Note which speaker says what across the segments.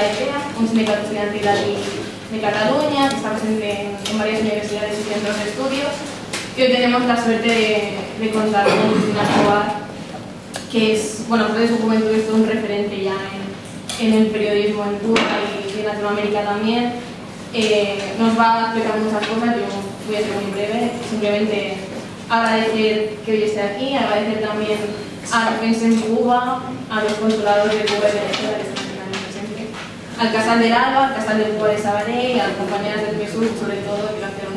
Speaker 1: EPEA, un sindicato estudiantil aquí de Cataluña, que está presente en varias universidades y centros de estudios. Y hoy tenemos la suerte de contar con Cristina Escobar, que es, bueno, desde su juventud es todo un referente ya en el periodismo en Cuba y en Latinoamérica también. Nos va a explicar muchas cosas, yo voy a ser muy breve, simplemente agradecer que hoy esté aquí, agradecer también a Defensa en Cuba, a los consulados de Cuba y Venezuela que están aquí presentes, al Casal del Alba, al Casal de Cuba de Sabaré y a las compañeras del PSUV, sobre todo quiero hacer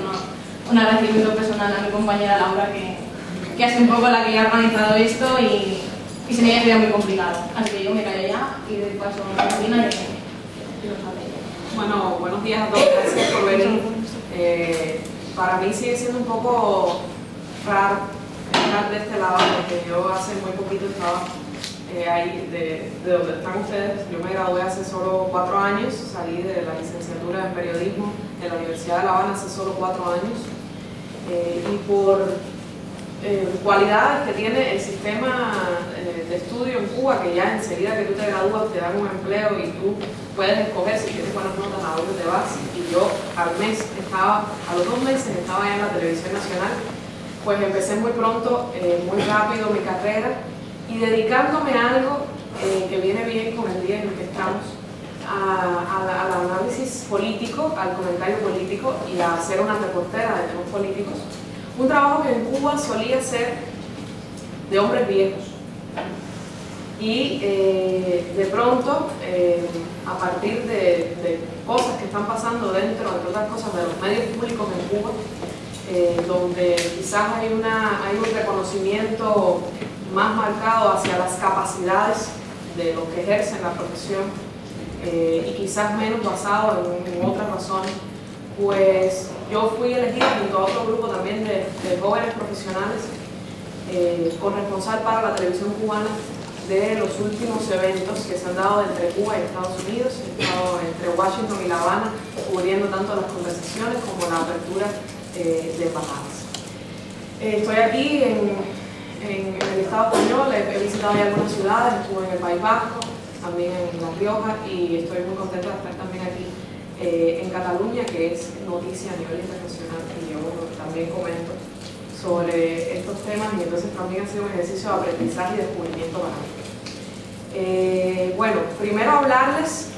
Speaker 1: un agradecimiento personal a mi compañera Laura, que ha sido un poco la que ha organizado esto y se me había muy complicado. Así que yo me callo ya y doy paso a Cristina y que nos hable.
Speaker 2: Bueno, buenos días a todos, gracias por venir. Para mí sigue siendo un poco raro estar de este lado, porque yo hace muy poquito estaba ahí de donde están ustedes. Yo me gradué hace solo 4 años, salí de la licenciatura en periodismo de la Universidad de La Habana hace solo 4 años. Y por cualidades que tiene el sistema de estudio en Cuba, que ya enseguida que tú te gradúas te dan un empleo y tú puedes escoger si tienes buenas notas a dónde te vas. Y yo a los 2 meses estaba ya en la televisión nacional. Pues empecé muy pronto, muy rápido mi carrera y dedicándome a algo que viene bien con el día en el que estamos, al análisis político, al comentario político y a ser una reportera de temas políticos. Un trabajo que en Cuba solía ser de hombres viejos. Y de pronto, a partir de cosas que están pasando dentro, entre otras cosas, de los medios públicos en Cuba, donde quizás hay un reconocimiento más marcado hacia las capacidades de los que ejercen la profesión y quizás menos basado en otras razones, pues yo fui elegida junto a otro grupo también de jóvenes profesionales corresponsal para la televisión cubana de los últimos eventos que se han dado entre Cuba y Estados Unidos. He estado entre Washington y La Habana cubriendo tanto las conversaciones como la apertura de embajadas. Estoy aquí en el Estado español, he visitado ya algunas ciudades, estuve en el País Vasco, también en La Rioja, y estoy muy contenta de estar también aquí en Cataluña, que es noticia a nivel internacional, y yo también comento sobre estos temas, y entonces también ha sido un ejercicio de aprendizaje y descubrimiento para mí. Bueno, primero hablarles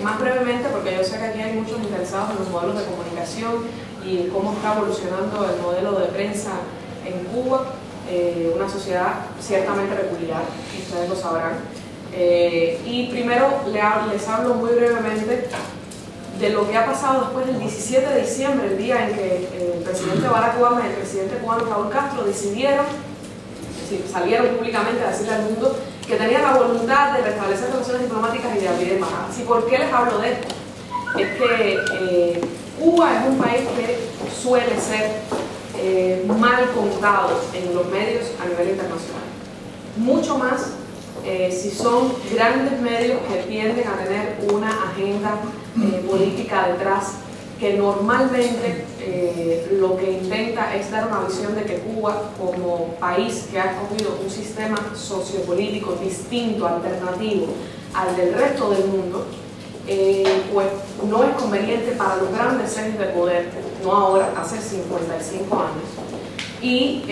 Speaker 2: más brevemente, porque yo sé que aquí hay muchos interesados en los modelos de comunicación y cómo está evolucionando el modelo de prensa en Cuba, una sociedad ciertamente peculiar, ustedes lo sabrán. Y primero les hablo muy brevemente de lo que ha pasado después del 17 de diciembre, el día en que el presidente Barack Obama y el presidente cubano Raúl Castro decidieron, es decir, salieron públicamente a decirle al mundo que tenían la voluntad de restablecer relaciones diplomáticas y de abrir embajadas. ¿Y por qué les hablo de esto? Es que Cuba es un país que suele ser mal contado en los medios a nivel internacional. Mucho más si son grandes medios que tienden a tener una agenda política detrás, que normalmente lo que intenta es dar una visión de que Cuba, como país que ha escogido un sistema sociopolítico distinto, alternativo al del resto del mundo, pues no es conveniente para los grandes ejes de poder, no ahora, hace 55 años. Y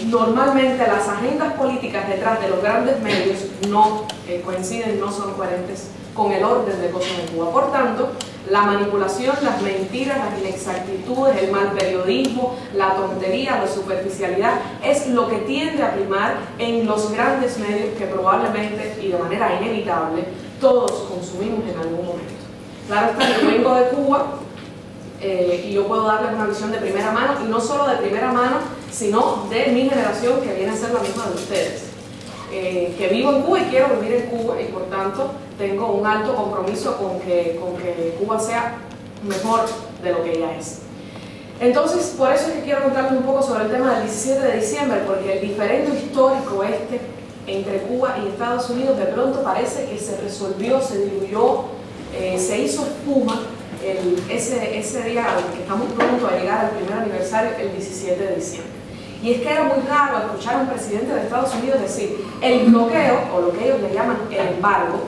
Speaker 2: normalmente las agendas políticas detrás de los grandes medios no coinciden, no son coherentes con el orden de cosas en Cuba. Por tanto, la manipulación, las mentiras, las inexactitudes, el mal periodismo, la tontería, la superficialidad es lo que tiende a primar en los grandes medios que probablemente y de manera inevitable todos consumimos en algún momento. Claro está que yo vengo de Cuba y yo puedo darles una visión de primera mano, y no solo de primera mano, sino de mi generación, que viene a ser la misma de ustedes, que vivo en Cuba y quiero vivir en Cuba, y por tanto tengo un alto compromiso con que Cuba sea mejor de lo que ya es. Entonces, por eso es que quiero contarles un poco sobre el tema del 17 de diciembre, porque el diferendo histórico entre Cuba y Estados Unidos de pronto parece que se resolvió, se diluyó, se hizo espuma ese día al que estamos pronto a llegar al primer aniversario, el 17 de diciembre. Y es que era muy raro escuchar a un presidente de Estados Unidos decir el bloqueo, o lo que ellos le llaman el embargo,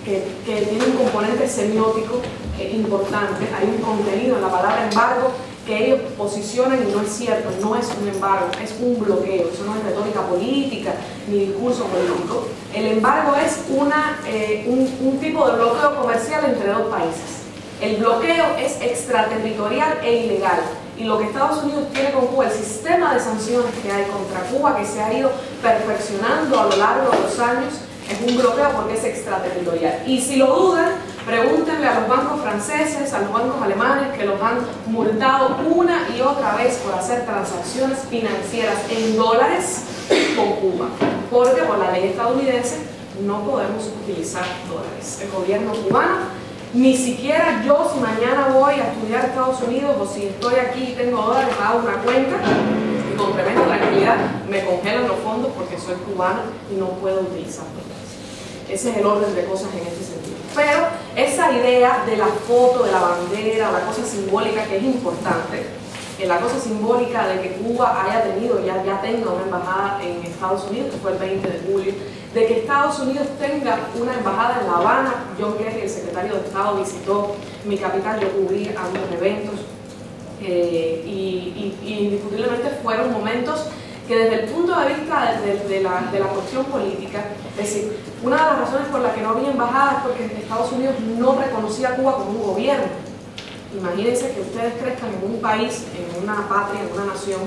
Speaker 2: que tiene un componente semiótico importante. Hay un contenido en la palabra embargo que ellos posicionan y no es cierto, no es un embargo, es un bloqueo. Eso no es retórica política ni discurso político. El embargo es un tipo de bloqueo comercial entre dos países. El bloqueo es extraterritorial e ilegal. Y lo que Estados Unidos tiene con Cuba, el sistema de sanciones que hay contra Cuba, que se ha ido perfeccionando a lo largo de los años, es un bloqueo porque es extraterritorial. Y si lo dudan, pregúntenle a los bancos franceses, a los bancos alemanes, que los han multado una y otra vez por hacer transacciones financieras en dólares con Cuba. Porque por la ley estadounidense no podemos utilizar dólares. El gobierno cubano, ni siquiera yo, si mañana voy a estudiar a Estados Unidos o si estoy aquí y tengo dólares, hago una cuenta y con tremenda tranquilidad me congelan los fondos porque soy cubana y no puedo utilizar dólares. Ese es el orden de cosas en este sentido. Pero esa idea de la foto, de la bandera, la cosa simbólica que es importante, la cosa simbólica de que Cuba haya tenido, ya tenga una embajada en Estados Unidos, que fue el 20 de julio, de que Estados Unidos tenga una embajada en La Habana. John Kerry, el secretario de Estado, visitó mi capital, yo cubrí algunos eventos y indiscutiblemente fueron momentos que desde el punto de vista de la cuestión política, es decir, una de las razones por las que no había embajada es porque Estados Unidos no reconocía a Cuba como un gobierno. Imagínense que ustedes crezcan en un país, en una patria, en una nación,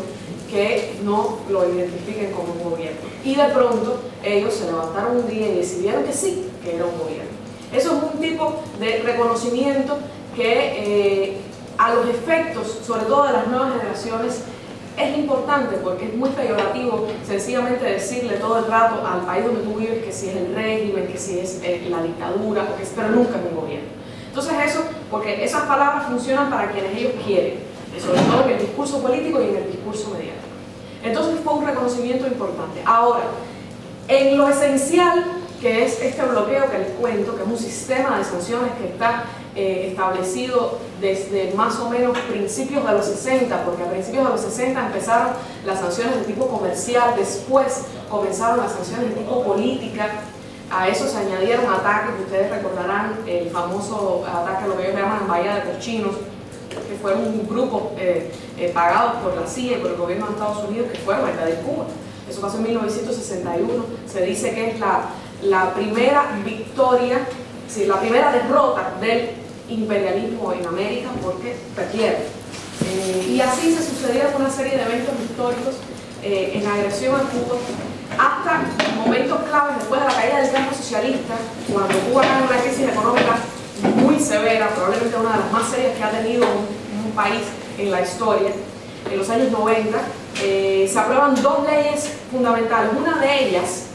Speaker 2: que no lo identifiquen como un gobierno. Y de pronto ellos se levantaron un día y decidieron que sí, que era un gobierno. Eso es un tipo de reconocimiento que a los efectos, sobre todo de las nuevas generaciones, es importante porque es muy peyorativo sencillamente decirle todo el rato al país donde tú vives que si es el régimen, que si es la dictadura, pero nunca es un gobierno. Entonces eso, porque esas palabras funcionan para quienes ellos quieren, sobre todo en el discurso político y en el discurso mediático. Entonces fue un reconocimiento importante. Ahora, en lo esencial que es este bloqueo que les cuento, que es un sistema de sanciones que está establecido desde más o menos principios de los 60, porque a principios de los 60 empezaron las sanciones de tipo comercial, después comenzaron las sanciones de tipo política. A eso se añadieron ataques, ustedes recordarán el famoso ataque a lo que ellos llaman Bahía de Cochinos, que fue un grupo pagado por la CIA y por el gobierno de Estados Unidos, que fue a invadir Cuba. Eso pasó en 1961, se dice que es la primera victoria, sí, la primera derrota del imperialismo en América porque perdieron. Y así se sucedieron una serie de eventos históricos en agresión a Cuba, hasta momentos claves después de la caída del campo socialista, cuando Cuba cae en una crisis económica muy severa, probablemente una de las más serias que ha tenido un país en la historia. En los años 90 se aprueban dos leyes fundamentales. Una de ellas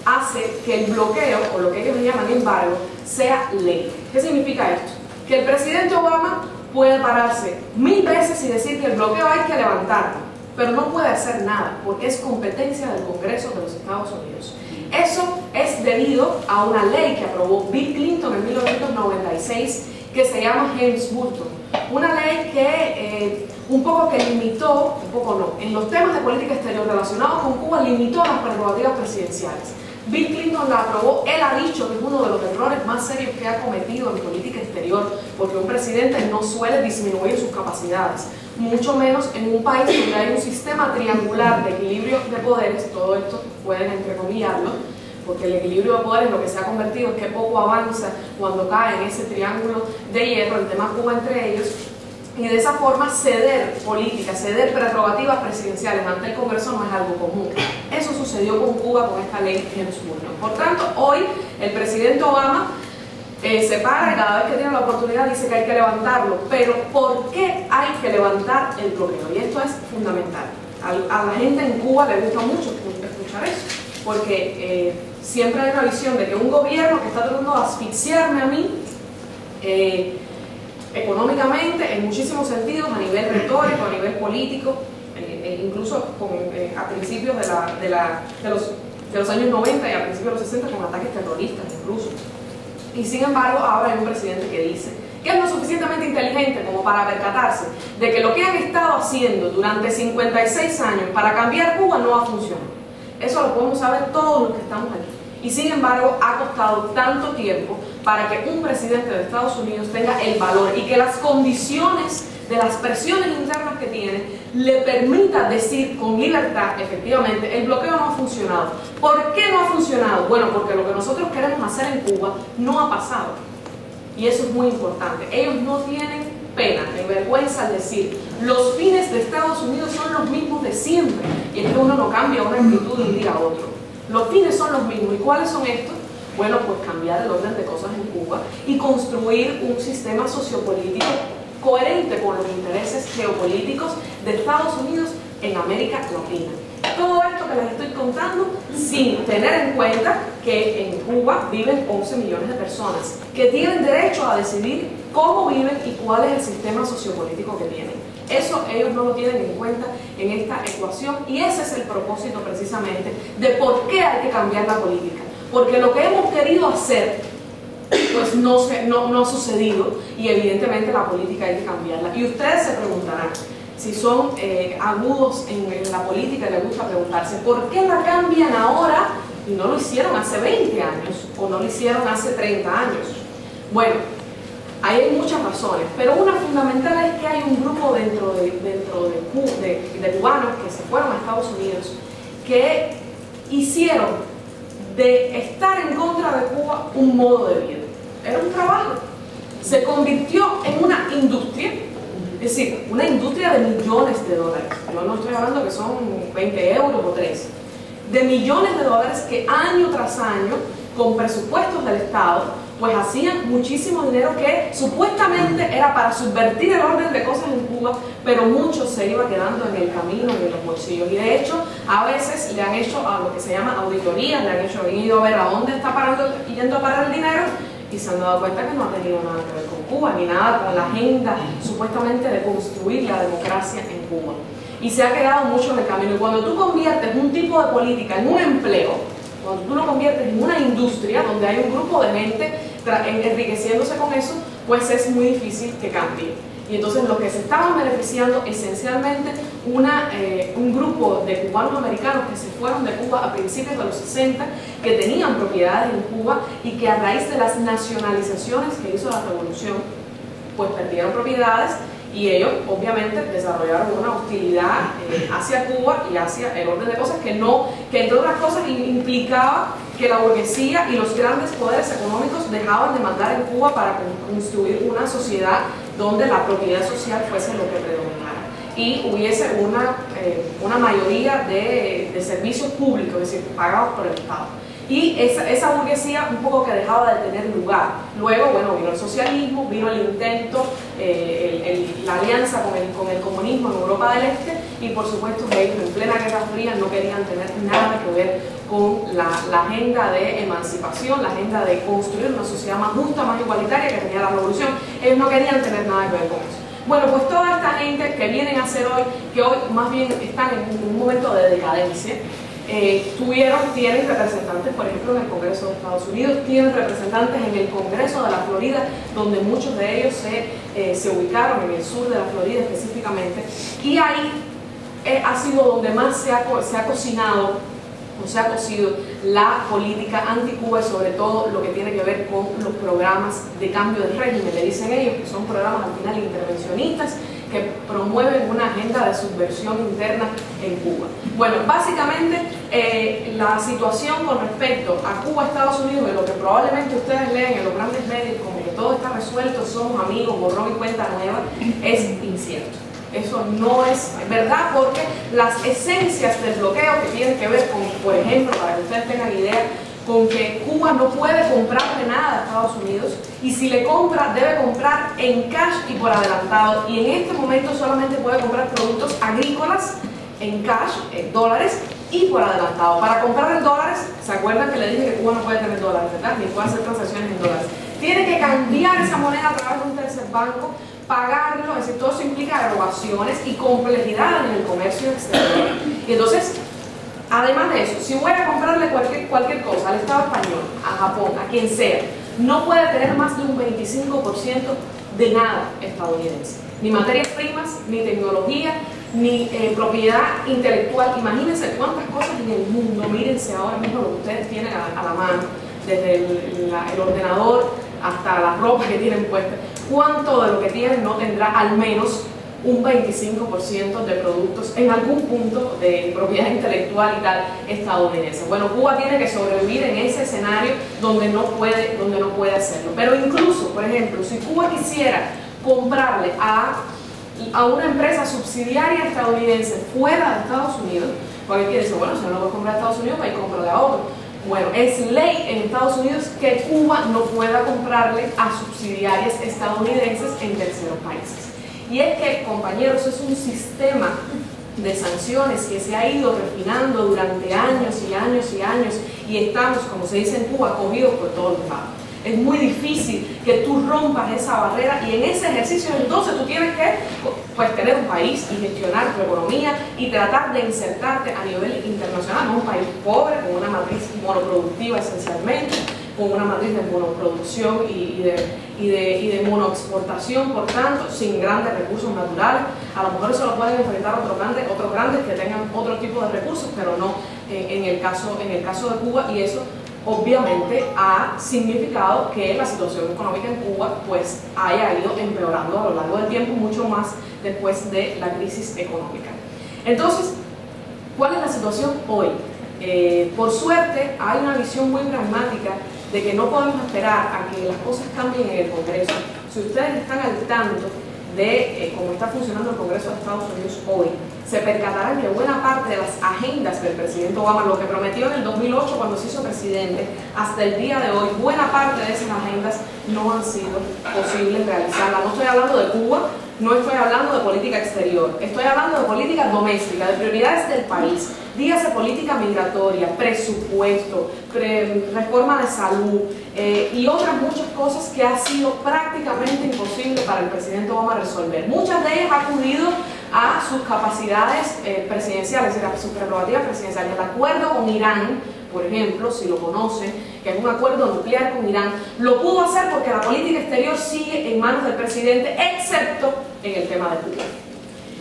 Speaker 2: hace que el bloqueo, o lo que ellos llaman embargo, sea ley. ¿Qué significa esto? Que el presidente Obama puede pararse 1000 veces y decir que el bloqueo hay que levantarlo, pero no puede hacer nada porque es competencia del Congreso de los Estados Unidos. Eso es debido a una ley que aprobó Bill Clinton en 1996 que se llama Helms-Burton. Una ley que un poco que limitó, un poco no, en los temas de política exterior relacionados con Cuba limitó las prerrogativas presidenciales. Bill Clinton la aprobó, él ha dicho que es uno de los errores más serios que ha cometido en política exterior, porque un presidente no suele disminuir sus capacidades, mucho menos en un país donde hay un sistema triangular de equilibrio de poderes. Todo esto pueden entrecomillarlo, porque el equilibrio de poderes lo que se ha convertido es que poco avanza cuando cae en ese triángulo de hierro, el tema Cuba entre ellos, y de esa forma ceder política, ceder prerrogativas presidenciales ante el Congreso no es algo común. Eso sucedió con Cuba con esta ley Helms-Burton. Por tanto, hoy el presidente Obama se para y cada vez que tiene la oportunidad dice que hay que levantarlo. Pero ¿por qué hay que levantar el bloqueo? Y esto es fundamental. A la gente en Cuba le gusta mucho escuchar eso, porque siempre hay una visión de que un gobierno que está tratando de asfixiarme a mí económicamente, en muchísimos sentidos, a nivel retórico, a nivel político, incluso a principios de los años 90 y a principios de los 60 con ataques terroristas incluso. Y sin embargo, ahora hay un presidente que dice que es lo suficientemente inteligente como para percatarse de que lo que han estado haciendo durante 56 años para cambiar Cuba no va a funcionar. Eso lo podemos saber todos los que estamos aquí. Y sin embargo, ha costado tanto tiempo. para que un presidente de Estados Unidos tenga el valor y que las condiciones de las presiones internas que tiene le permita decir con libertad, efectivamente, el bloqueo no ha funcionado. ¿Por qué no ha funcionado? Bueno, porque lo que nosotros queremos hacer en Cuba no ha pasado. Y eso es muy importante. Ellos no tienen pena ni vergüenza al decir, los fines de Estados Unidos son los mismos de siempre. Y es que uno no cambia una actitud de un día a otro. Los fines son los mismos. ¿Y cuáles son estos? Bueno, pues cambiar el orden de cosas en Cuba y construir un sistema sociopolítico coherente con los intereses geopolíticos de Estados Unidos en América Latina. Todo esto que les estoy contando sin tener en cuenta que en Cuba viven 11 millones de personas que tienen derecho a decidir cómo viven y cuál es el sistema sociopolítico que tienen. Eso ellos no lo tienen en cuenta en esta ecuación y ese es el propósito precisamente de por qué hay que cambiar la política. Porque lo que hemos querido hacer pues no ha sucedido y evidentemente la política hay que cambiarla. Y ustedes se preguntarán, si son agudos en la política, les gusta preguntarse ¿por qué la cambian ahora y no lo hicieron hace 20 años o no lo hicieron hace 30 años? Bueno, ahí hay muchas razones, pero una fundamental es que hay un grupo dentro de cubanos que se fueron a Estados Unidos que hicieron de estar en contra de Cuba un modo de vida. Era un trabajo. Se convirtió en una industria, es decir, una industria de millones de dólares. Yo no estoy hablando que son 20 euros o 3. De millones de dólares que año tras año, con presupuestos del Estado, pues hacían muchísimo dinero que supuestamente era para subvertir el orden de cosas en Cuba, pero mucho se iba quedando en el camino y en los bolsillos. Y de hecho, a veces le han hecho a lo que se llama auditorías, han ido a ver a dónde está yendo a parar el dinero y se han dado cuenta que no ha tenido nada que ver con Cuba, ni nada con la agenda supuestamente de construir la democracia en Cuba. Y se ha quedado mucho en el camino. Y cuando tú conviertes un tipo de política en un empleo, cuando tú lo conviertes en una industria donde hay un grupo de gente enriqueciéndose con eso, pues es muy difícil que cambie. Y entonces los que se estaban beneficiando esencialmente un grupo de cubanos americanos que se fueron de Cuba a principios de los 60, que tenían propiedades en Cuba y que a raíz de las nacionalizaciones que hizo la revolución, pues perdieron propiedades y ellos obviamente desarrollaron una hostilidad hacia Cuba y hacia el orden de cosas que entre otras cosas implicaba que la burguesía y los grandes poderes económicos dejaban de mandar en Cuba para construir una sociedad donde la propiedad social fuese lo que predominara y hubiese una mayoría de servicios públicos, es decir, pagados por el Estado. Y esa burguesía un poco que dejaba de tener lugar. Luego, bueno, vino el socialismo, vino el intento, la alianza con el comunismo en Europa del Este y por supuesto ellos en plena Guerra Fría no querían tener nada que ver con la agenda de emancipación, la agenda de construir una sociedad más justa, más igualitaria que tenía la revolución. Ellos no querían tener nada que ver con eso. Bueno, pues toda esta gente que vienen a hacer hoy, que hoy más bien están en un momento de decadencia, tienen representantes, por ejemplo, en el Congreso de Estados Unidos, tienen representantes en el Congreso de la Florida, donde muchos de ellos se ubicaron en el sur de la Florida específicamente, y ahí ha sido donde más se ha cocinado o se ha cocido la política anti-Cuba y sobre todo lo que tiene que ver con los programas de cambio de régimen, le dicen ellos, que son programas al final intervencionistas que promueven una agenda de subversión interna en Cuba. Bueno, básicamente la situación con respecto a Cuba, Estados Unidos, de lo que probablemente ustedes leen en los grandes medios como que todo está resuelto, somos amigos, borrón y cuenta nueva, es incierto. Eso no es verdad porque las esencias del bloqueo que tienen que ver con, por ejemplo, para que ustedes tengan idea, con que Cuba no puede comprarle nada a Estados Unidos y si le compra, debe comprar en cash y por adelantado y en este momento solamente puede comprar productos agrícolas en cash, en dólares y por adelantado. Para comprar en dólares, ¿se acuerdan que le dije que Cuba no puede tener dólares, verdad? Ni puede hacer transacciones en dólares. Tiene que cambiar esa moneda a través de un tercer banco, pagarlo, es decir, todo eso implica erogaciones y complejidad en el comercio exterior. Y entonces, además de eso, si voy a comprarle cualquier cosa al Estado español, a Japón, a quien sea, no puede tener más de un 25% de nada estadounidense. Ni materias primas, ni tecnología, ni propiedad intelectual. Imagínense cuántas cosas en el mundo, mírense ahora mismo lo que ustedes tienen a la mano, desde el ordenador hasta la ropa que tienen puesta, ¿cuánto de lo que tienen no tendrá al menos un 25% de productos en algún punto de propiedad intelectual y tal estadounidense? Bueno, Cuba tiene que sobrevivir en ese escenario donde no puede hacerlo. Pero incluso, por ejemplo, si Cuba quisiera comprarle a una empresa subsidiaria estadounidense fuera de Estados Unidos, porque quiere decir, bueno, si no lo voy a comprar a Estados Unidos, va a ir a comprarle a otro. Bueno, es ley en Estados Unidos que Cuba no pueda comprarle a subsidiarias estadounidenses en terceros países. Y es que, compañeros, es un sistema de sanciones que se ha ido refinando durante años y años y años, y estamos, como se dice en Cuba, cogidos por todos lados. Es muy difícil que tú rompas esa barrera, y en ese ejercicio entonces tú tienes que pues, tener un país y gestionar tu economía y tratar de insertarte a nivel internacional, no un país pobre, con una matriz monoproductiva esencialmente, con una matriz de monoproducción y de monoexportación, por tanto, sin grandes recursos naturales. A lo mejor eso lo pueden enfrentar otros grandes que tengan otro tipo de recursos, pero no en el caso de Cuba, y eso obviamente ha significado que la situación económica en Cuba pues haya ido empeorando a lo largo del tiempo, mucho más después de la crisis económica. Entonces, ¿cuál es la situación hoy? Por suerte hay una visión muy pragmática de que no podemos esperar a que las cosas cambien en el Congreso. Si ustedes están al tanto de cómo está funcionando el Congreso de Estados Unidos hoy, se percatarán que buena parte de las agendas del presidente Obama, lo que prometió en el 2008 cuando se hizo presidente, hasta el día de hoy, buena parte de esas agendas no han sido posibles realizarlas. No estoy hablando de Cuba, no estoy hablando de política exterior, estoy hablando de política doméstica, de prioridades del país. Dígase política migratoria, presupuesto, reforma de salud y otras muchas cosas que ha sido prácticamente imposible para el presidente Obama resolver. Muchas de ellas han acudido a sus capacidades presidenciales, es decir, a sus prerrogativas presidenciales. El acuerdo con Irán, por ejemplo, si lo conocen, que es un acuerdo nuclear con Irán, lo pudo hacer porque la política exterior sigue en manos del presidente, excepto en el tema de Cuba.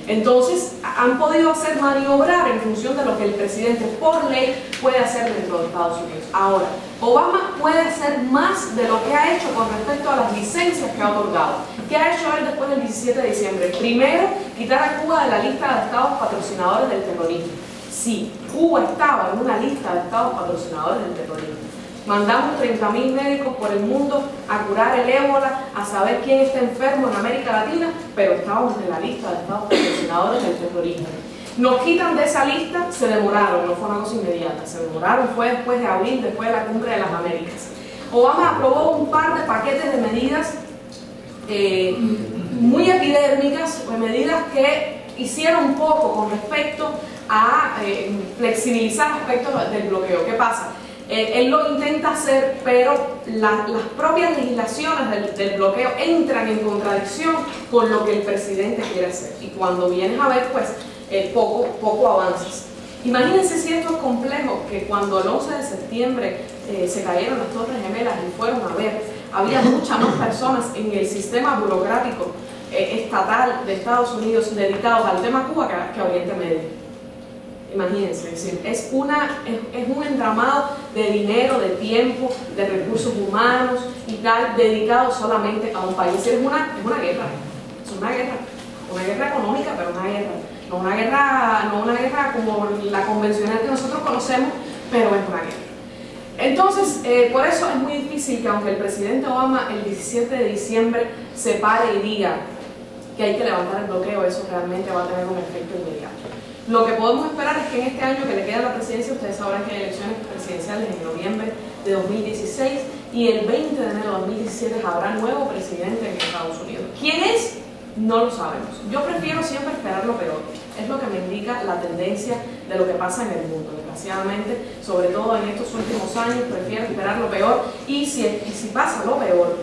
Speaker 2: Entonces, han podido hacer maniobrar en función de lo que el presidente por ley puede hacer dentro de Estados Unidos. Ahora, Obama puede hacer más de lo que ha hecho con respecto a las licencias que ha otorgado. ¿Qué ha hecho él después del 17 de diciembre? Primero, quitar a Cuba de la lista de estados patrocinadores del terrorismo. Sí, Cuba estaba en una lista de estados patrocinadores del terrorismo. Mandamos 30.000 médicos por el mundo a curar el ébola, a saber quién está enfermo en América Latina, pero estábamos en la lista de estados patrocinadores del terrorismo. Nos quitan de esa lista, se demoraron, no fue una cosa inmediata, se demoraron, fue después de abril, después de la Cumbre de las Américas. Obama aprobó un par de paquetes de medidas muy epidérmicas, medidas que hicieron un poco con respecto a flexibilizar aspectos del bloqueo. ¿Qué pasa? Él lo intenta hacer, pero las propias legislaciones del bloqueo entran en contradicción con lo que el presidente quiere hacer. Y cuando vienes a ver, pues, poco avanzas. Imagínense si esto es complejo, que cuando el 11 de septiembre se cayeron las Torres Gemelas y fueron a ver, había muchas más personas en el sistema burocrático estatal de Estados Unidos dedicados al tema Cuba que a Oriente Medio. Imagínense, es decir, es un entramado de dinero, de tiempo, de recursos humanos y tal, dedicado solamente a un país. Es una guerra económica, pero no una guerra como la convencional que nosotros conocemos, pero es una guerra. Entonces, por eso es muy difícil que aunque el presidente Obama el 17 de diciembre se pare y diga que hay que levantar el bloqueo, eso realmente va a tener un efecto inmediato. Lo que podemos esperar es que en este año que le queda a la presidencia, ustedes sabrán que hay elecciones presidenciales en noviembre de 2016 y el 20 de enero de 2017 habrá nuevo presidente en Estados Unidos. ¿Quién es? No lo sabemos. Yo prefiero siempre esperar lo peor. Es lo que me indica la tendencia de lo que pasa en el mundo. Desgraciadamente, sobre todo en estos últimos años, prefiero esperar lo peor y si pasa lo peor,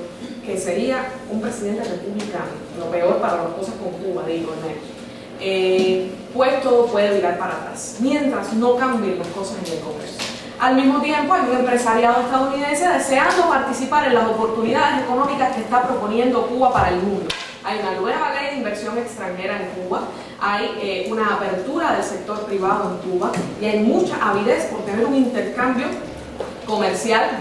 Speaker 2: que sería un presidente republicano, lo peor para las cosas con Cuba, digo, pues todo puede virar para atrás, mientras no cambien las cosas en el Congreso. Al mismo tiempo hay un empresariado estadounidense deseando participar en las oportunidades económicas que está proponiendo Cuba para el mundo. Hay una nueva ley de inversión extranjera en Cuba, hay una apertura del sector privado en Cuba y hay mucha avidez por tener un intercambio comercial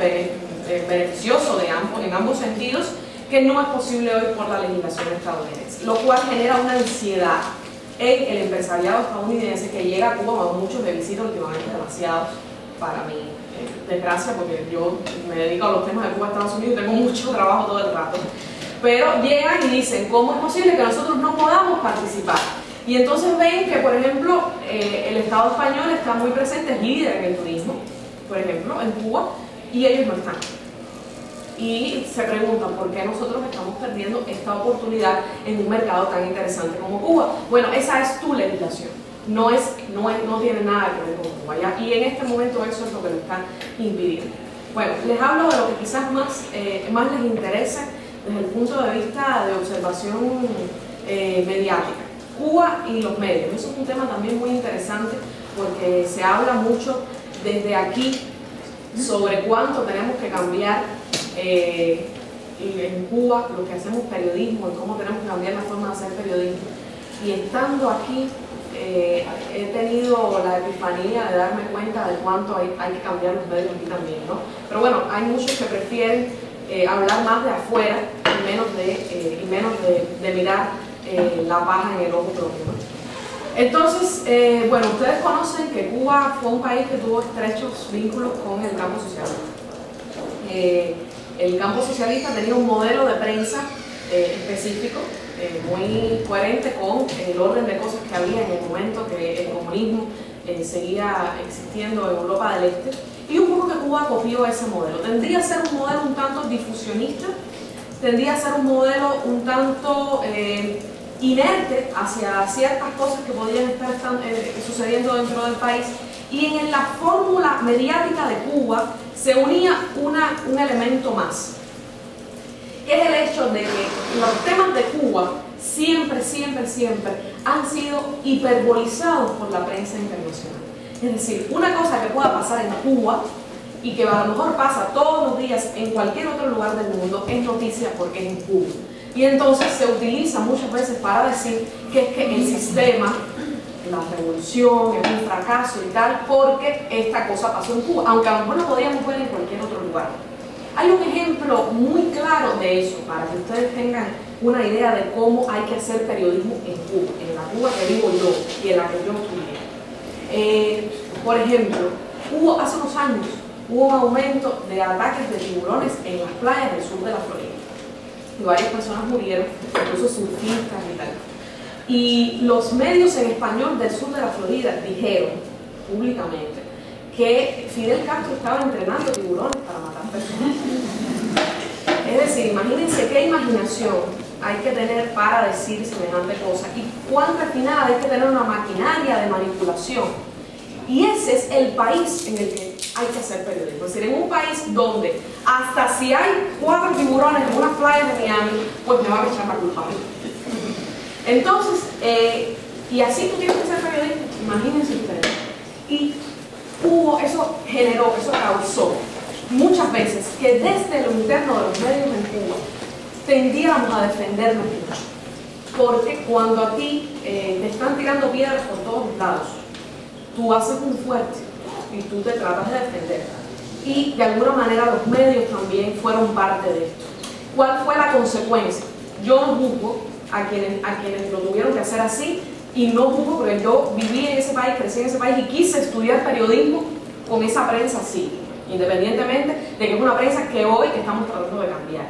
Speaker 2: beneficioso en ambos sentidos, que no es posible hoy por la legislación estadounidense, lo cual genera una ansiedad en el empresariado estadounidense que llega a Cuba, a muchos me visitan últimamente, demasiados para mi desgracia, porque yo me dedico a los temas de Cuba, Estados Unidos, tengo mucho trabajo todo el rato, pero llegan y dicen, ¿cómo es posible que nosotros no podamos participar? Y entonces ven que, por ejemplo, el Estado español está muy presente, es líder en el turismo, por ejemplo, en Cuba, y ellos no están. Y se preguntan por qué nosotros estamos perdiendo esta oportunidad en un mercado tan interesante como Cuba. Bueno, esa es tu legislación, no tiene nada que ver con Cuba, ¿ya? Y en este momento eso es lo que lo está impidiendo. Bueno, les hablo de lo que quizás más les interesa desde el punto de vista de observación mediática. Cuba y los medios, eso es un tema también muy interesante porque se habla mucho desde aquí sobre cuánto tenemos que cambiar en Cuba, lo que hacemos periodismo, y cómo tenemos que cambiar la forma de hacer periodismo. Y estando aquí, he tenido la epifanía de darme cuenta de cuánto hay que cambiar los medios aquí también, ¿no? Pero bueno, hay muchos que prefieren hablar más de afuera y menos de mirar la paja en el ojo propio, ¿no? Entonces, bueno, ustedes conocen que Cuba fue un país que tuvo estrechos vínculos con el campo socialista. El campo socialista tenía un modelo de prensa específico, muy coherente con el orden de cosas que había en el momento que el comunismo seguía existiendo en Europa del Este, y un poco que Cuba copió ese modelo. Tendría a ser un modelo un tanto difusionista, tendría a ser un modelo un tanto inerte hacia ciertas cosas que podían estar sucediendo dentro del país, y en la fórmula mediática de Cuba se unía un elemento más, que es el hecho de que los temas de Cuba siempre han sido hiperbolizados por la prensa internacional. Es decir, una cosa que pueda pasar en Cuba y que a lo mejor pasa todos los días en cualquier otro lugar del mundo es noticia porque es en Cuba. Y entonces se utiliza muchas veces para decir que es que el sistema, la revolución, es un fracaso y tal, porque esta cosa pasó en Cuba, aunque a lo mejor lo podíamos ver en cualquier otro lugar. Hay un ejemplo muy claro de eso, para que ustedes tengan una idea de cómo hay que hacer periodismo en Cuba, en la Cuba que vivo yo y en la que yo estudié. Por ejemplo, hace unos años hubo un aumento de ataques de tiburones en las playas del sur de la Florida. Y varias personas murieron, incluso surfistas y tal. Y los medios en español del sur de la Florida dijeron públicamente que Fidel Castro estaba entrenando tiburones para matar personas. Es decir, imagínense qué imaginación hay que tener para decir semejante cosa y cuán refinada hay que tener una maquinaria de manipulación. Y ese es el país en el que hay que hacer periodismo. Es decir, en un país donde hasta si hay 4 tiburones en unas playas de Miami, pues me van a echar la culpa a mí. Entonces, y así tú tienes que hacer periodismo, imagínense ustedes. Y eso causó muchas veces que desde lo interno de los medios en Cuba tendiéramos a defendernos mucho. Porque cuando a ti te están tirando piedras por todos los lados, tú haces un fuerte y tú te tratas de defender. Y de alguna manera los medios también fueron parte de esto. ¿Cuál fue la consecuencia? Yo no juzgo a quienes lo tuvieron que hacer así, y no juzgo porque yo viví en ese país, crecí en ese país y quise estudiar periodismo con esa prensa así, independientemente de que es una prensa que hoy estamos tratando de cambiar.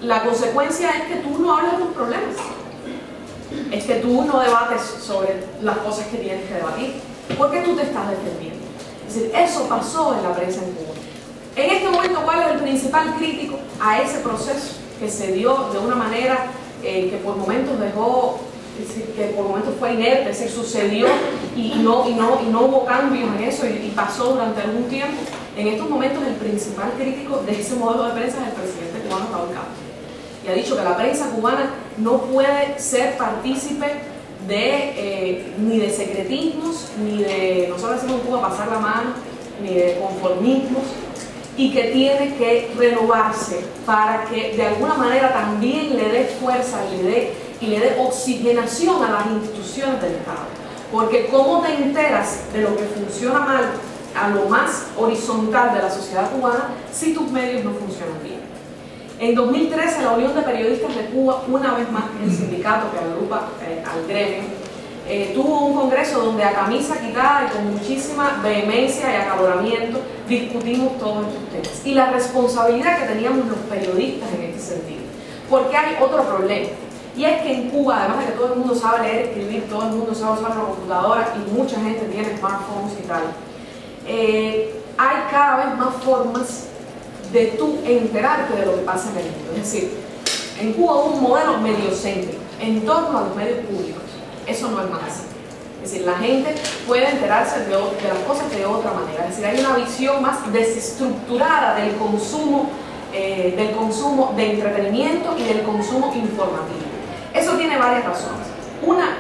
Speaker 2: La consecuencia es que tú no hablas de tus problemas, es que tú no debates sobre las cosas que tienes que debatir, porque tú te estás defendiendo. Es decir, eso pasó en la prensa en Cuba. En este momento, ¿cuál es el principal crítico a ese proceso que se dio de una manera que por momentos que por momentos fue inerte, es decir, sucedió y no hubo cambios en eso y pasó durante algún tiempo? En estos momentos el principal crítico de ese modelo de prensa es el presidente cubano Raúl Castro, y ha dicho que la prensa cubana no puede ser partícipe ni de secretismos, ni de, nosotros decimos en Cuba, pasar la mano, ni de conformismos, y que tiene que renovarse para que de alguna manera también le dé fuerza y le dé oxigenación a las instituciones del Estado. Porque ¿cómo te enteras de lo que funciona mal a lo más horizontal de la sociedad cubana si tus medios no funcionan bien. En 2013, la Unión de Periodistas de Cuba, una vez más el sindicato que agrupa al gremio, tuvo un congreso donde a camisa quitada y con muchísima vehemencia y acaloramiento discutimos todos estos temas y la responsabilidad que teníamos los periodistas en este sentido. Porque hay otro problema, y es que en Cuba, además de que todo el mundo sabe leer, escribir, todo el mundo sabe usar la computadora y mucha gente tiene smartphones y tal, hay cada vez más formas de tú enterarte de lo que pasa en el mundo. Es decir, en Cuba hubo un modelo mediocéntrico en torno a los medios públicos. Eso no es más así. Es decir, la gente puede enterarse de las cosas de otra manera. Es decir, hay una visión más desestructurada del consumo de entretenimiento y del consumo informativo. Eso tiene varias razones.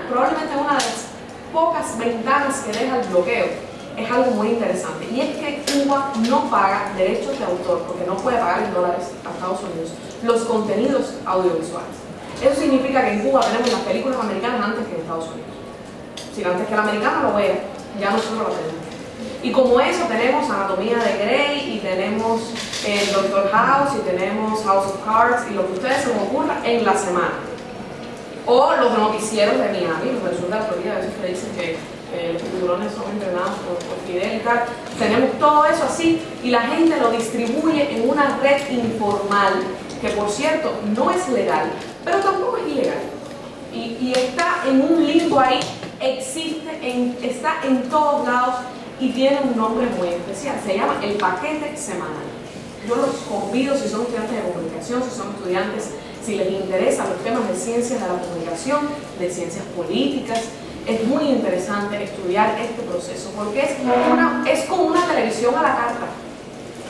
Speaker 2: Probablemente una de las pocas ventanas que deja el bloqueo es algo muy interesante, y es que Cuba no paga derechos de autor, porque no puede pagar en dólares a Estados Unidos, los contenidos audiovisuales. Eso significa que en Cuba tenemos las películas americanas antes que en Estados Unidos. Si antes que el americano lo vea, ya nosotros lo tenemos. Y como eso tenemos Anatomía de Grey, y tenemos Doctor House, y tenemos House of Cards, y lo que a ustedes se les ocurra en la semana. O los noticieros de Miami, los del sur de la Florida, a veces que dicen que los tiburones son entrenados por Fidel y tal. Tenemos todo eso así, y la gente lo distribuye en una red informal, que por cierto no es legal, pero tampoco es ilegal. Y está en un limbo ahí, está en todos lados y tiene un nombre muy especial. Se llama el paquete semanal. Yo los convido, si son estudiantes de comunicación, si son estudiantes, si les interesan los temas de ciencias de la comunicación, de ciencias políticas, es muy interesante estudiar este proceso, porque es como una televisión a la carta,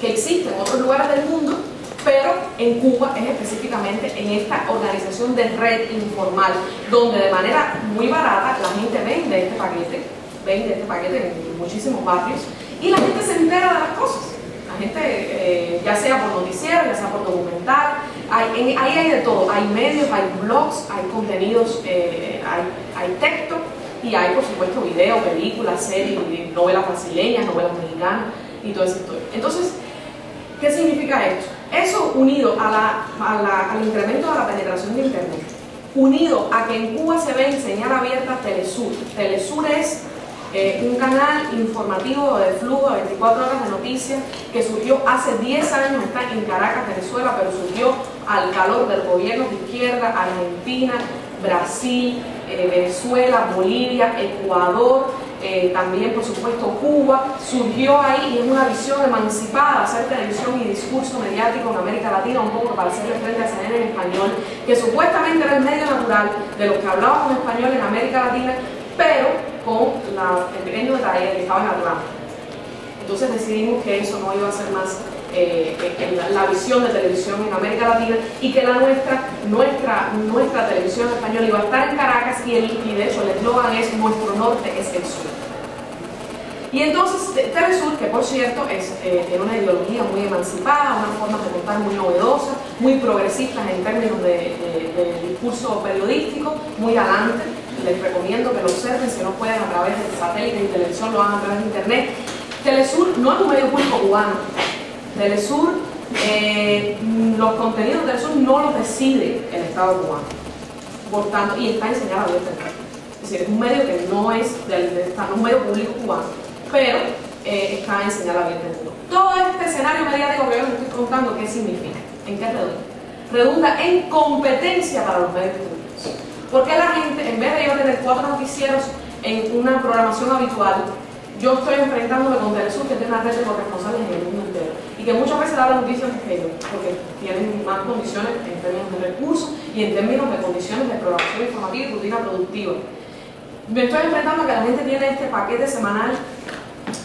Speaker 2: que existe en otros lugares del mundo, pero en Cuba es específicamente en esta organización de red informal, donde de manera muy barata la gente vende este paquete en muchísimos barrios, y la gente se entera de las cosas. La gente, ya sea por noticiero, ya sea por documental, ahí hay de todo. Hay medios, hay blogs, hay contenidos, hay texto, y hay por supuesto video, películas, series, novelas brasileñas, novelas mexicanas y todo ese historia. Entonces, ¿qué significa esto? Eso unido al incremento de la penetración de Internet, unido a que en Cuba se ve en señal abierta Telesur. Telesur es un canal informativo de flujo de 24 horas de noticias que surgió hace 10 años, está en Caracas, Venezuela, pero surgió al calor del gobierno de izquierda, Argentina, Brasil, Venezuela, Bolivia, Ecuador, también por supuesto Cuba. Surgió ahí y es una visión emancipada, hacer televisión y discurso mediático en América Latina, un poco para hacerle frente a CNN en español, que supuestamente era el medio natural de los que hablábamos español en América Latina, pero con el pequeño detalle que estaba en Atlanta. Entonces decidimos que eso no iba a ser más la visión de televisión en América Latina, y que la nuestra televisión española iba a estar en Caracas, y de hecho el eslogan es "Nuestro norte es el sur". Y entonces Telesur, que por cierto tiene una ideología muy emancipada, una forma de contar muy novedosa, muy progresistas en términos de discurso periodístico, muy adelante. Les recomiendo que lo observen, si no pueden a través de satélite y televisión, lo hagan a través de internet. Telesur no es un medio público cubano. Telesur, los contenidos de Telesur no los decide el Estado cubano. Por tanto, y está en señal abierta. Es decir, es un medio que no es un medio público cubano, pero está en señal abierta en el mundo. Todo este escenario mediático que yo les estoy contando, ¿qué significa? ¿En qué redunda? Redunda en competencia para los medios públicos. ¿Por qué la gente, en vez de yo tener 4 noticieros en una programación habitual, yo estoy enfrentándome con Telesur, que tiene una red de corresponsales en el mundo entero, y que muchas veces da las noticias que ellos, porque tienen más condiciones en términos de recursos y en términos de condiciones de programación informativa y rutina productiva? Me estoy enfrentando a que la gente tiene este paquete semanal,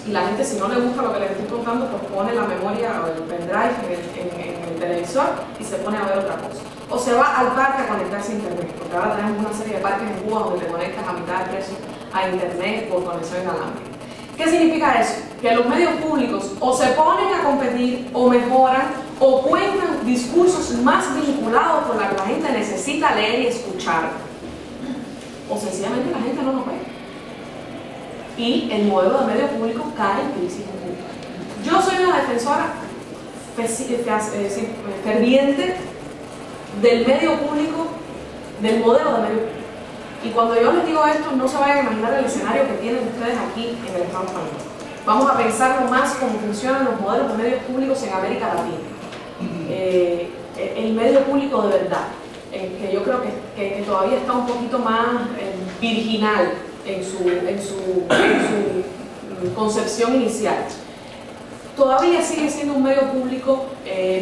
Speaker 2: y la gente, si no le gusta lo que les estoy contando, pues pone la memoria o el pendrive en el televisor y se pone a ver otra cosa. O se va al parque a conectarse a internet, porque ahora tenemos una serie de parques en Cuba donde te conectas a mitad de precio a internet por conexión inalámbrica. ¿Qué significa eso? Que los medios públicos o se ponen a competir, o mejoran, o cuentan discursos más vinculados con lo que la gente necesita leer y escuchar, o sencillamente la gente no nos ve. y el modelo de medio público cae en crisis en Cuba. Yo soy una defensora ferviente del medio público, del modelo de medio público. Y cuando yo les digo esto, no se vayan a imaginar el escenario que tienen ustedes aquí en el Estado español. Vamos a pensar más cómo funcionan los modelos de medios públicos en América Latina. El medio público de verdad, que yo creo que todavía está un poquito más virginal en su concepción inicial. Todavía sigue siendo un medio público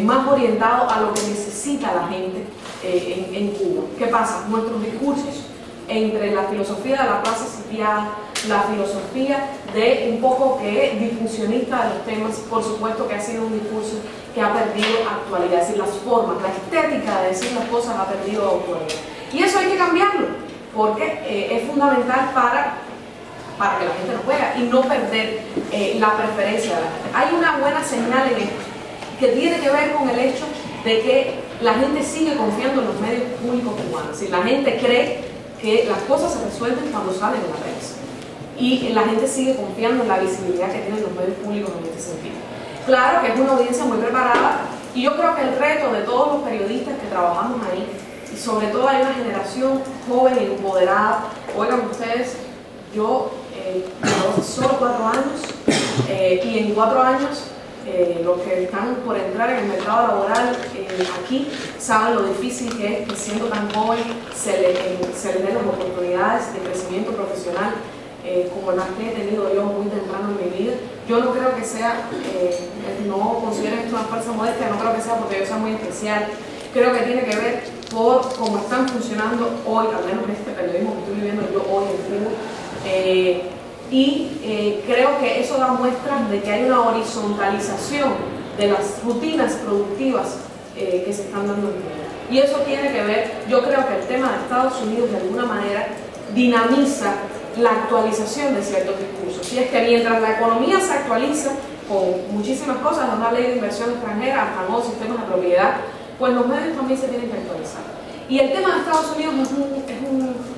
Speaker 2: más orientado a lo que necesita la gente en Cuba. ¿Qué pasa? Nuestros discursos entre la filosofía de la plaza sitiada, la filosofía de un poco que es difusionista de los temas, por supuesto que ha sido un discurso que ha perdido actualidad, es decir, las formas, la estética de decir las cosas ha perdido actualidad. Y eso hay que cambiarlo, porque es fundamental para que la gente no juegue y no perder la preferencia de la gente. Hay una buena señal en esto, que tiene que ver con el hecho de que la gente sigue confiando en los medios públicos cubanos. Es decir, la gente cree que las cosas se resuelven cuando salen en la prensa. Y la gente sigue confiando en la visibilidad que tienen los medios públicos en este sentido. Claro que es una audiencia muy preparada y yo creo que el reto de todos los periodistas que trabajamos ahí, y sobre todo hay una generación joven y empoderada. Oigan ustedes, yo llevo solo 4 años y en 4 años los que están por entrar en el mercado laboral aquí saben lo difícil que es que siendo tan joven se les den las oportunidades de crecimiento profesional como las que he tenido yo muy temprano en mi vida. Yo no creo que sea, no considero esto una falsa modestia, no creo que sea porque yo sea muy especial. Creo que tiene que ver por cómo están funcionando hoy, al menos este periodismo que estoy viviendo yo hoy en Cuba. Creo que eso da muestras de que hay una horizontalización de las rutinas productivas que se están dando en Cuba. Y eso tiene que ver, yo creo que el tema de Estados Unidos de alguna manera dinamiza la actualización de ciertos discursos. Y es que mientras la economía se actualiza con muchísimas cosas, una ley de inversión extranjera, hasta nuevos sistemas de propiedad, pues los medios también se tienen que actualizar. Y el tema de Estados Unidos es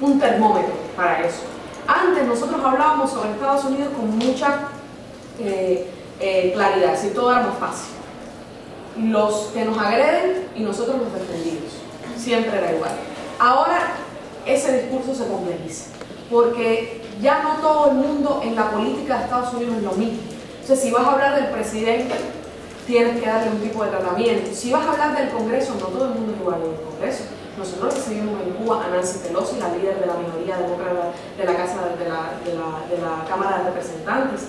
Speaker 2: un termómetro para eso. Antes nosotros hablábamos sobre Estados Unidos con mucha claridad, si todo era más fácil. Los que nos agreden y nosotros los defendidos. Siempre era igual. Ahora ese discurso se complejiza, porque ya no todo el mundo en la política de Estados Unidos es lo mismo. Entonces, si vas a hablar del presidente, tienes que darle un tipo de tratamiento. Si vas a hablar del Congreso, no todo el mundo es igual en el Congreso. Nosotros recibimos en Cuba a Nancy Pelosi, la líder de la minoría demócrata de la Cámara de Representantes.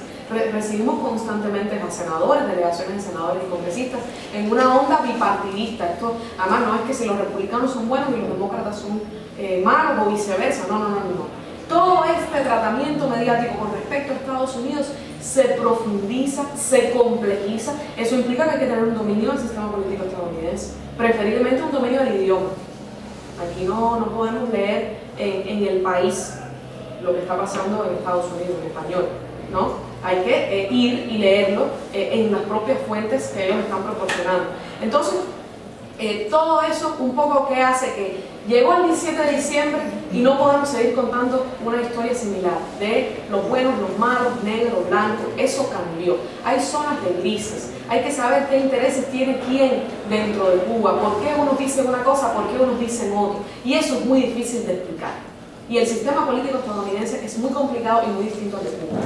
Speaker 2: Recibimos constantemente a senadores, delegaciones de senadores y congresistas en una onda bipartidista. Esto, además, no es que si los republicanos son buenos y los demócratas son malos o viceversa. No. Todo este tratamiento mediático con respecto a Estados Unidos se profundiza, se complejiza. Eso implica que hay que tener un dominio del sistema político estadounidense, preferiblemente un dominio del idioma. Aquí no podemos leer en el país lo que está pasando en Estados Unidos en español, ¿no? Hay que ir y leerlo en las propias fuentes que ellos están proporcionando. Entonces, todo eso un poco que hace que llegó el 17 de diciembre y no podemos seguir contando una historia similar de los buenos, los malos, negros, blancos. Eso cambió. Hay zonas de grises. Hay que saber qué intereses tiene quién dentro de Cuba, por qué unos dicen una cosa, por qué unos dicen otra. Y eso es muy difícil de explicar. Y el sistema político estadounidense es muy complicado y muy distinto al de Cuba.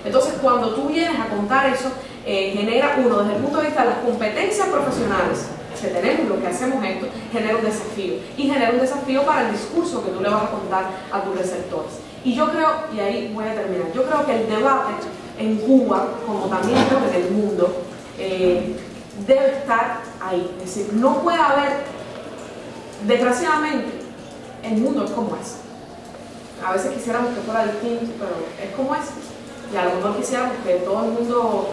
Speaker 2: Entonces, cuando tú vienes a contar eso, genera desde el punto de vista de las competencias profesionales que tenemos, lo que hacemos esto, genera un desafío. Y genera un desafío para el discurso que tú le vas a contar a tus receptores. Y yo creo, y ahí voy a terminar, yo creo que el debate en Cuba, como también creo que en el mundo, debe estar ahí. Es decir, no puede haber, desgraciadamente, el mundo es como es. A veces quisiéramos que fuera distinto, pero es como es. Y a lo mejor quisiéramos que todo el mundo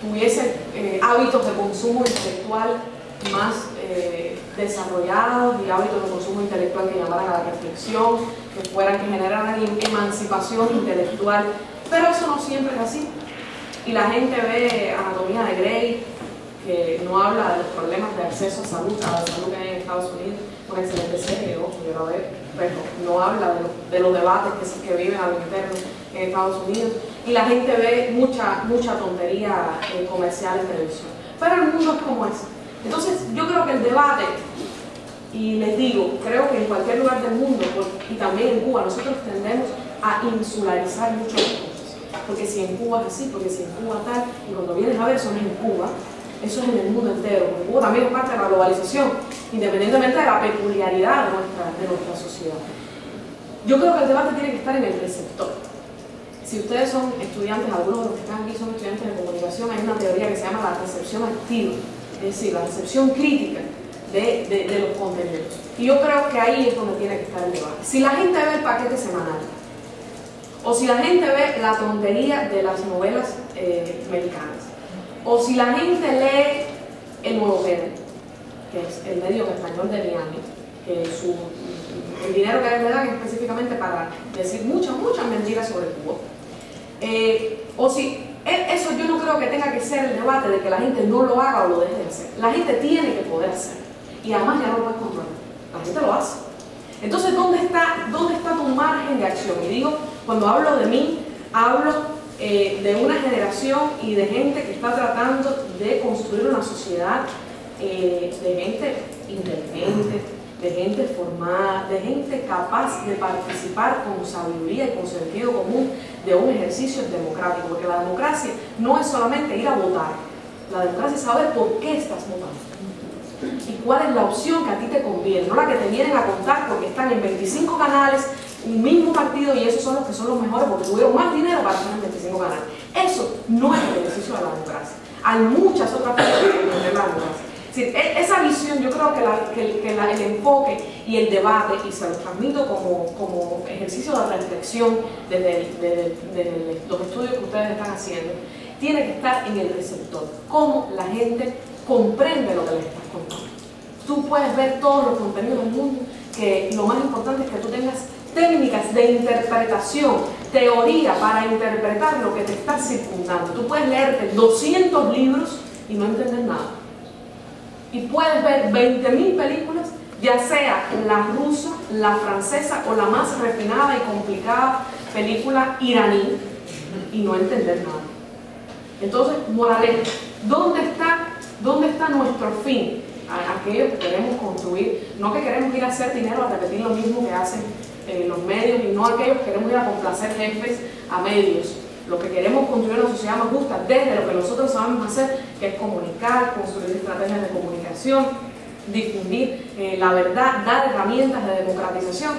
Speaker 2: tuviese hábitos de consumo intelectual más desarrollados y hábitos de consumo intelectual que llamaran a la reflexión, que generaran emancipación intelectual. Pero eso no siempre es así. Y la gente ve Anatomía de Grey, que no habla de los problemas de acceso a salud que hay en Estados Unidos, una excelente serie, ojo, yo la veo, pero no habla de los debates que viven a lo interno en Estados Unidos, y la gente ve mucha tontería comercial en televisión. Pero el mundo es como es. Entonces, yo creo que el debate, y les digo, creo que en cualquier lugar del mundo, y también en Cuba, nosotros tendemos a insularizar muchas cosas. Porque si en Cuba es así, porque si en Cuba tal, y cuando vienes a ver, eso no es en Cuba, eso es en el mundo entero, porque Cuba también es parte de la globalización, independientemente de la peculiaridad de nuestra sociedad. Yo creo que el debate tiene que estar en el receptor. Si ustedes son estudiantes, algunos de los que están aquí son estudiantes de comunicación, hay una teoría que se llama la recepción activa, es decir, la recepción crítica de los contenidos. Y yo creo que ahí es donde tiene que estar el debate. Si la gente ve el paquete semanal, o si la gente ve la tontería de las novelas americanas, o si la gente lee El Nuevo Género, que es el medio en español de Miami, que el dinero que le dan es específicamente para decir muchas mentiras sobre Cuba. O si eso yo no creo que tenga que ser el debate de que la gente no lo haga o lo deje de hacer. La gente tiene que poder hacer. Y además ya no lo puedes controlar. La gente lo hace. Entonces, ¿dónde está tu margen de acción? Y digo, cuando hablo de mí, hablo de una generación y de gente que está tratando de construir una sociedad de gente inteligente, de gente formada, de gente capaz de participar con sabiduría y con sentido común de un ejercicio democrático, porque la democracia no es solamente ir a votar, la democracia es saber por qué estás votando y cuál es la opción que a ti te conviene, no la que te vienen a contar porque están en 25 canales, un mismo partido, y esos son los que son los mejores porque tuvieron más dinero para estar en 25 canales. Eso no es el ejercicio de la democracia. Hay muchas otras cosas que entender la democracia. Esa visión, yo creo que el enfoque y el debate, y se lo transmito como ejercicio de reflexión desde los estudios que ustedes están haciendo, tiene que estar en el receptor, cómo la gente comprende lo que les estás contando. Tú puedes ver todos los contenidos del mundo, que lo más importante es que tú tengas técnicas de interpretación, teoría para interpretar lo que te está circundando. Tú puedes leerte 200 libros y no entender nada. Y puedes ver 20.000 películas, ya sea la rusa, la francesa o la más refinada y complicada película iraní, y no entender nada. Entonces, moraleja, ¿dónde está nuestro fin? Aquellos que queremos construir, no que queremos ir a hacer dinero a repetir lo mismo que hacen los medios, y no aquellos que queremos ir a complacer jefes a medios. Lo que queremos construir una sociedad más justa desde lo que nosotros sabemos hacer, que es comunicar, construir estrategias de comunicación, difundir la verdad, dar herramientas de democratización.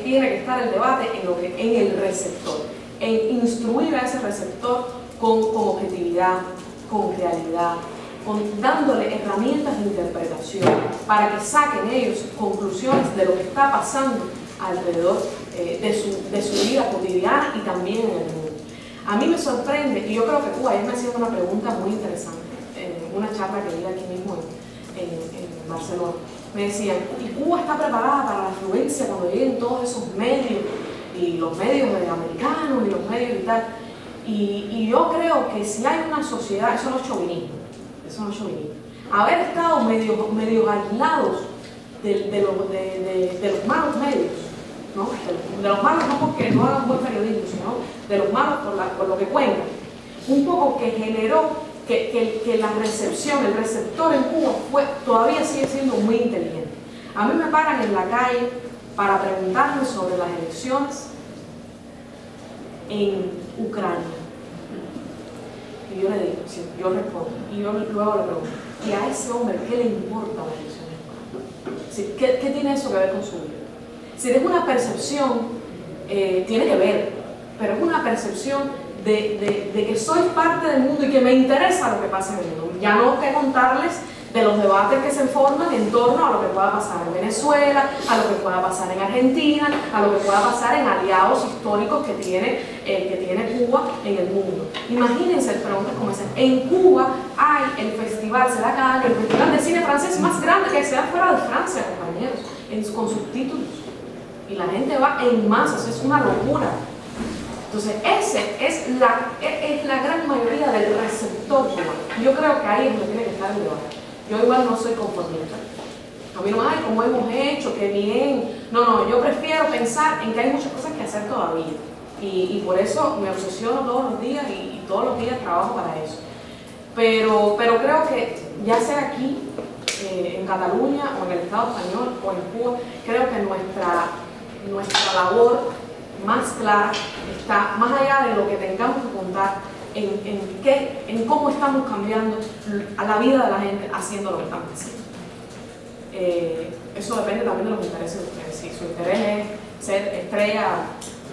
Speaker 2: Tiene que estar el debate en el receptor, en instruir a ese receptor con objetividad, con realidad, dándole herramientas de interpretación para que saquen ellos conclusiones de lo que está pasando alrededor de su vida cotidiana y también en el mundo. A mí me sorprende, y yo creo que Cuba, ayer me hacían una pregunta muy interesante en una charla que di aquí mismo en Barcelona. Me decían, ¿y Cuba está preparada para la afluencia cuando lleguen todos esos medios, y los medios americanos y los medios y tal? Y yo creo que si hay una sociedad, eso no es chauvinismo, haber estado medio aislados de los malos medios, ¿no? De los malos no porque no hagan buen periodismo, sino de los malos por lo que cuentan, un poco que generó que la recepción, el receptor en Cuba todavía sigue siendo muy inteligente. A mí me paran en la calle para preguntarme sobre las elecciones en Ucrania. Y yo le digo, sí, yo respondo, y yo luego le pregunto, ¿y a ese hombre qué le importa las elecciones en Ucrania? Sí, ¿qué tiene eso que ver con su vida? Si es una percepción, tiene que ver, pero es una percepción de que soy parte del mundo y que me interesa lo que pasa en el mundo. Ya no que contarles de los debates que se forman en torno a lo que pueda pasar en Venezuela, a lo que pueda pasar en Argentina, a lo que pueda pasar en aliados históricos que tiene Cuba en el mundo. Imagínense preguntas como esas. En Cuba hay el festival, se da cada año, el festival de cine francés más grande que se da fuera de Francia, compañeros, con subtítulos. Y la gente va en masas, es una locura. Entonces, ese es la gran mayoría del receptor cubano. Yo creo que ahí es donde tiene que estar el debate. Yo igual no soy conformista. A mí no es, como hemos hecho, qué bien. No, yo prefiero pensar en que hay muchas cosas que hacer todavía. Y por eso me obsesiono todos los días y todos los días trabajo para eso. Pero creo que ya sea aquí, en Cataluña o en el Estado español o en Cuba, creo que nuestra labor más clara está más allá de lo que tengamos que contar en cómo estamos cambiando a la vida de la gente haciendo lo que estamos haciendo. Eso depende también de los intereses de ustedes. Si su interés es ser estrella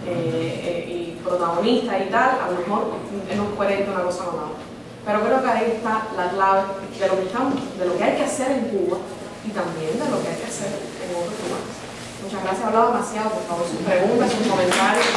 Speaker 2: y protagonista y tal, a lo mejor es más coherente una cosa con la otra. Pero creo que ahí está la clave de lo que hay que hacer en Cuba y también de lo que hay que hacer en otros lugares. Muchas gracias, he hablado demasiado, por favor, sus preguntas, sus comentarios.